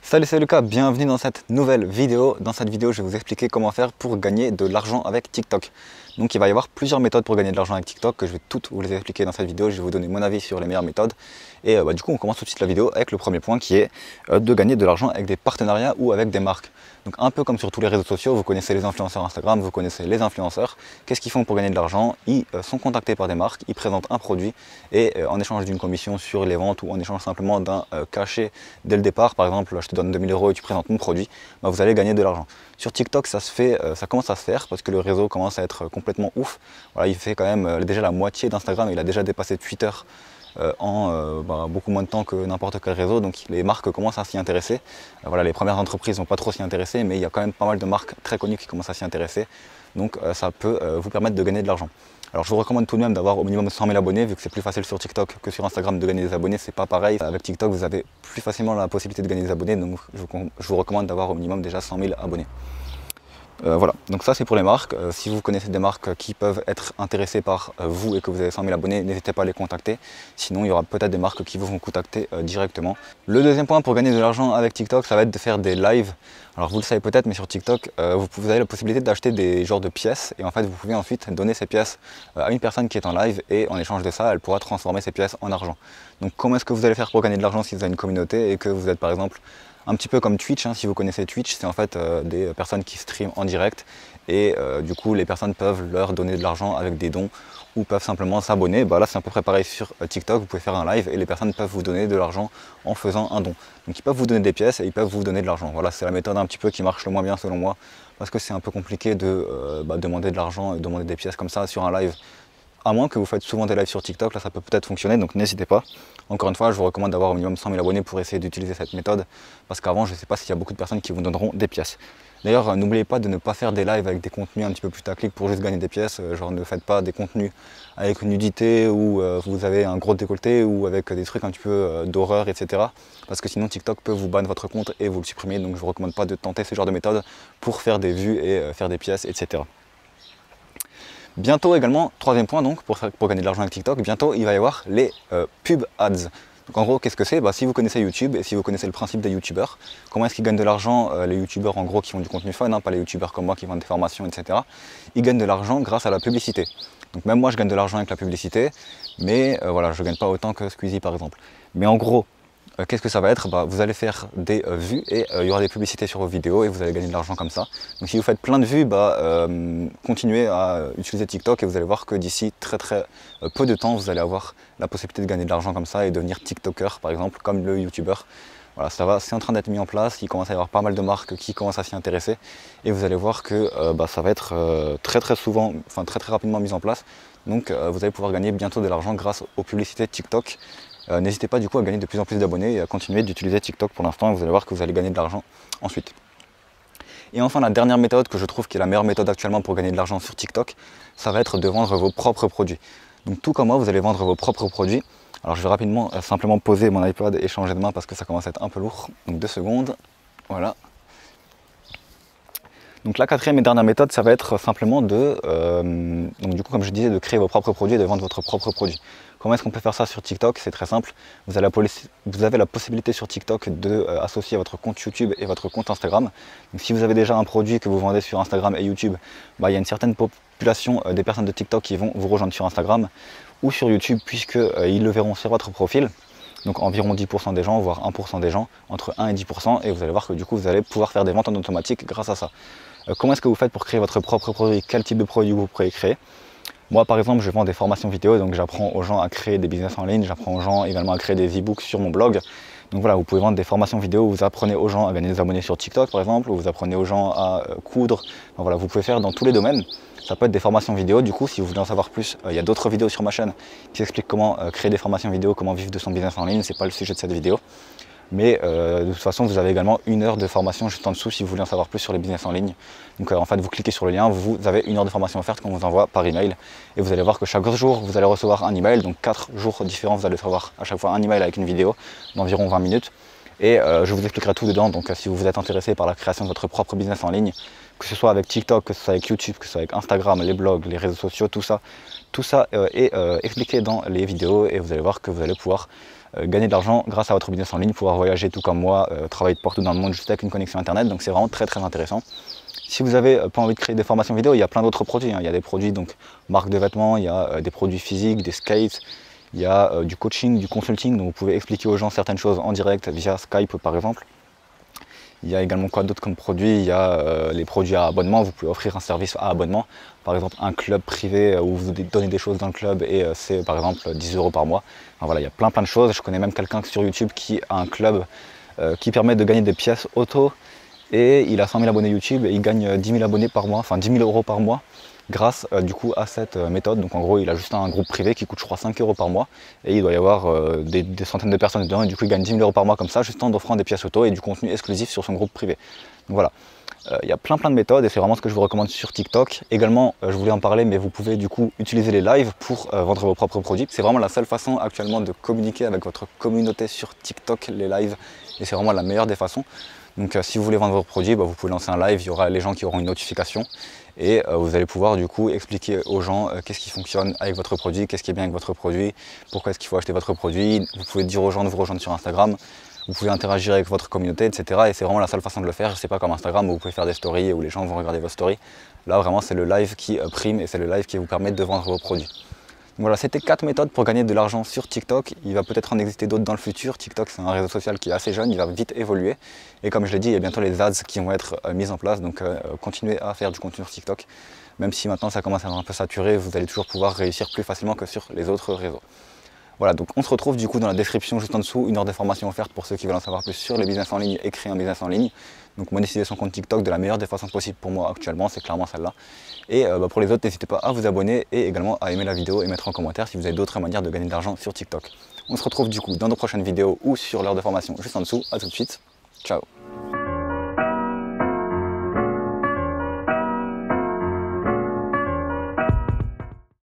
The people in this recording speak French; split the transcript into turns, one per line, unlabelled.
Salut, c'est Lucas, bienvenue dans cette nouvelle vidéo. Dans cette vidéo, je vais vous expliquer comment faire pour gagner de l'argent avec TikTok. Donc il va y avoir plusieurs méthodes pour gagner de l'argent avec TikTok que je vais toutes vous les expliquer dans cette vidéo. Je vais vous donner mon avis sur les meilleures méthodes. Et du coup, on commence tout de suite la vidéo avec le premier point qui est de gagner de l'argent avec des partenariats ou avec des marques. Donc un peu comme sur tous les réseaux sociaux, vous connaissez les influenceurs Instagram, vous connaissez les influenceurs. Qu'est-ce qu'ils font pour gagner de l'argent? Ils sont contactés par des marques, ils présentent un produit et en échange d'une commission sur les ventes ou en échange simplement d'un cachet dès le départ, par exemple je te donne 2000 € et tu présentes mon produit, bah, vous allez gagner de l'argent. Sur TikTok ça commence à se faire parce que le réseau commence à être complètement ouf. Voilà, il fait quand même déjà la moitié d'Instagram, il a déjà dépassé Twitter en beaucoup moins de temps que n'importe quel réseau, donc les marques commencent à s'y intéresser. Voilà, les premières entreprises vont pas trop s'y intéresser, mais il y a quand même pas mal de marques très connues qui commencent à s'y intéresser, donc ça peut vous permettre de gagner de l'argent. Alors je vous recommande tout de même d'avoir au minimum 100 000 abonnés, vu que c'est plus facile sur TikTok que sur Instagram de gagner des abonnés, c'est pas pareil. Avec TikTok vous avez plus facilement la possibilité de gagner des abonnés, donc je vous recommande d'avoir au minimum déjà 100 000 abonnés. Voilà, donc ça c'est pour les marques. Si vous connaissez des marques qui peuvent être intéressées par vous et que vous avez 100 000 abonnés, n'hésitez pas à les contacter. Sinon il y aura peut-être des marques qui vous vont contacter directement. Le deuxième point pour gagner de l'argent avec TikTok, ça va être de faire des lives. Alors vous le savez peut-être, mais sur TikTok, vous avez la possibilité d'acheter des genres de pièces et en fait vous pouvez ensuite donner ces pièces à une personne qui est en live et en échange de ça, elle pourra transformer ces pièces en argent. Donc comment est-ce que vous allez faire pour gagner de l'argent si vous avez une communauté et que vous êtes par exemple un petit peu comme Twitch, hein, si vous connaissez Twitch, c'est en fait des personnes qui streament en direct et du coup les personnes peuvent leur donner de l'argent avec des dons ou peuvent simplement s'abonner. Bah, là c'est à peu près pareil sur TikTok, vous pouvez faire un live et les personnes peuvent vous donner de l'argent en faisant un don. Donc ils peuvent vous donner des pièces et ils peuvent vous donner de l'argent. Voilà, c'est la méthode un petit peu qui marche le moins bien selon moi parce que c'est un peu compliqué de demander de l'argent et demander des pièces comme ça sur un live. À moins que vous faites souvent des lives sur TikTok, là ça peut peut-être fonctionner, donc n'hésitez pas. Encore une fois, je vous recommande d'avoir au minimum 100 000 abonnés pour essayer d'utiliser cette méthode, parce qu'avant je ne sais pas s'il y a beaucoup de personnes qui vous donneront des pièces. D'ailleurs, n'oubliez pas de ne pas faire des lives avec des contenus un petit peu putaclic pour juste gagner des pièces, genre ne faites pas des contenus avec une nudité où vous avez un gros décolleté ou avec des trucs un petit peu d'horreur, etc. Parce que sinon TikTok peut vous ban votre compte et vous le supprimer, donc je ne vous recommande pas de tenter ce genre de méthode pour faire des vues et faire des pièces, etc. Bientôt également, troisième point donc, pour gagner de l'argent avec TikTok, bientôt il va y avoir les pub ads. Donc en gros, qu'est-ce que c'est? Si vous connaissez YouTube et si vous connaissez le principe des youtubeurs, comment est-ce qu'ils gagnent de l'argent, les youtubeurs en gros qui font du contenu fun, hein, pas les youtubeurs comme moi qui vendent des formations, etc. Ils gagnent de l'argent grâce à la publicité. Donc même moi je gagne de l'argent avec la publicité, mais voilà, je ne gagne pas autant que Squeezie par exemple. Mais en gros, qu'est-ce que ça va être? Vous allez faire des vues et il y aura des publicités sur vos vidéos et vous allez gagner de l'argent comme ça. Donc si vous faites plein de vues, continuez à utiliser TikTok et vous allez voir que d'ici très peu de temps, vous allez avoir la possibilité de gagner de l'argent comme ça et devenir TikToker par exemple, comme le YouTuber. Voilà, c'est en train d'être mis en place, il commence à y avoir pas mal de marques qui commencent à s'y intéresser et vous allez voir que ça va être très rapidement mis en place. Donc vous allez pouvoir gagner bientôt de l'argent grâce aux publicités TikTok. N'hésitez pas du coup à gagner de plus en plus d'abonnés et à continuer d'utiliser TikTok pour l'instant et vous allez voir que vous allez gagner de l'argent ensuite. Et enfin la dernière méthode que je trouve qui est la meilleure méthode actuellement pour gagner de l'argent sur TikTok, ça va être de vendre vos propres produits. Donc tout comme moi, vous allez vendre vos propres produits. Alors je vais rapidement simplement poser mon iPad et changer de main parce que ça commence à être un peu lourd. Donc 2 secondes, voilà. Donc la quatrième et dernière méthode, ça va être simplement donc du coup comme je disais, de créer vos propres produits et de vendre votre propre produit. Comment est-ce qu'on peut faire ça sur TikTok? C'est très simple. Vous avez la possibilité sur TikTok d'associer votre compte YouTube et votre compte Instagram. Donc si vous avez déjà un produit que vous vendez sur Instagram et YouTube, il y a une certaine population des personnes de TikTok qui vont vous rejoindre sur Instagram ou sur YouTube puisqu'ils le verront sur votre profil. Donc environ 10% des gens, voire 1% des gens, entre 1 et 10%, et vous allez voir que du coup vous allez pouvoir faire des ventes en automatique grâce à ça. Comment est-ce que vous faites pour créer votre propre produit? Quel type de produit vous pourrez créer? Moi par exemple je vends des formations vidéo, donc j'apprends aux gens à créer des business en ligne, j'apprends aux gens également à créer des e-books sur mon blog. Donc voilà, vous pouvez vendre des formations vidéo où vous apprenez aux gens à gagner des abonnés sur TikTok par exemple, où vous apprenez aux gens à coudre. Donc voilà, vous pouvez faire dans tous les domaines. Ça peut être des formations vidéo, du coup si vous voulez en savoir plus, il y a d'autres vidéos sur ma chaîne qui expliquent comment créer des formations vidéo, comment vivre de son business en ligne, c'est pas le sujet de cette vidéo. Mais de toute façon, vous avez également 1 heure de formation juste en dessous si vous voulez en savoir plus sur les business en ligne. Donc en fait, vous cliquez sur le lien, vous avez 1 heure de formation offerte qu'on vous envoie par email. Et vous allez voir que chaque jour, vous allez recevoir un email. Donc 4 jours différents, vous allez recevoir à chaque fois un email avec une vidéo d'environ 20 minutes. Et je vous expliquerai tout dedans. Donc si vous êtes intéressé par la création de votre propre business en ligne, que ce soit avec TikTok, que ce soit avec YouTube, que ce soit avec Instagram, les blogs, les réseaux sociaux, tout ça est expliqué dans les vidéos et vous allez voir que vous allez pouvoir gagner de l'argent grâce à votre business en ligne, pouvoir voyager tout comme moi, travailler partout dans le monde juste avec une connexion internet. Donc c'est vraiment très intéressant. Si vous n'avez pas envie de créer des formations vidéo, il y a plein d'autres produits. Il y a des produits donc marques de vêtements, il y a des produits physiques, des skates, il y a du coaching, du consulting, donc vous pouvez expliquer aux gens certaines choses en direct via Skype par exemple. Il y a également quoi d'autre comme produit? Il y a les produits à abonnement, vous pouvez offrir un service à abonnement, par exemple un club privé où vous donnez des choses dans le club et c'est par exemple 10 € par mois. Enfin, voilà, il y a plein de choses. Je connais même quelqu'un sur YouTube qui a un club qui permet de gagner des pièces auto. Et il a 100 000 abonnés YouTube et il gagne 10 000 abonnés par mois, enfin 10 000 € par mois grâce du coup à cette méthode. Donc en gros il a juste un groupe privé qui coûte je crois 5 € par mois et il doit y avoir des centaines de personnes dedans et du coup il gagne 10 000 € par mois comme ça juste en offrant des pièces auto et du contenu exclusif sur son groupe privé. Donc voilà, il y a plein de méthodes et c'est vraiment ce que je vous recommande sur TikTok. Également je voulais en parler mais vous pouvez du coup utiliser les lives pour vendre vos propres produits. C'est vraiment la seule façon actuellement de communiquer avec votre communauté sur TikTok, les lives, et c'est vraiment la meilleure des façons. Donc si vous voulez vendre vos produits, vous pouvez lancer un live, il y aura les gens qui auront une notification et vous allez pouvoir du coup expliquer aux gens qu'est-ce qui fonctionne avec votre produit, qu'est-ce qui est bien avec votre produit, pourquoi est-ce qu'il faut acheter votre produit. Vous pouvez dire aux gens de vous rejoindre sur Instagram, vous pouvez interagir avec votre communauté, etc. Et c'est vraiment la seule façon de le faire. C'est pas comme Instagram où vous pouvez faire des stories et où les gens vont regarder vos stories. Là vraiment c'est le live qui prime et c'est le live qui vous permet de vendre vos produits. Voilà, c'était 4 méthodes pour gagner de l'argent sur TikTok. Il va peut-être en exister d'autres dans le futur. TikTok, c'est un réseau social qui est assez jeune, il va vite évoluer. Et comme je l'ai dit, il y a bientôt les ads qui vont être mis en place. Donc continuez à faire du contenu sur TikTok. Même si maintenant ça commence à être un peu saturé, vous allez toujours pouvoir réussir plus facilement que sur les autres réseaux. Voilà, donc on se retrouve du coup dans la description juste en dessous, une heure de formation offerte pour ceux qui veulent en savoir plus sur les business en ligne et créer un business en ligne. Donc monétiser son compte TikTok de la meilleure des façons possibles pour moi actuellement, c'est clairement celle-là. Et pour les autres, n'hésitez pas à vous abonner et également à aimer la vidéo et mettre en commentaire si vous avez d'autres manières de gagner de l'argent sur TikTok. On se retrouve du coup dans de prochaines vidéos ou sur l'heure de formation juste en dessous. À tout de suite, ciao.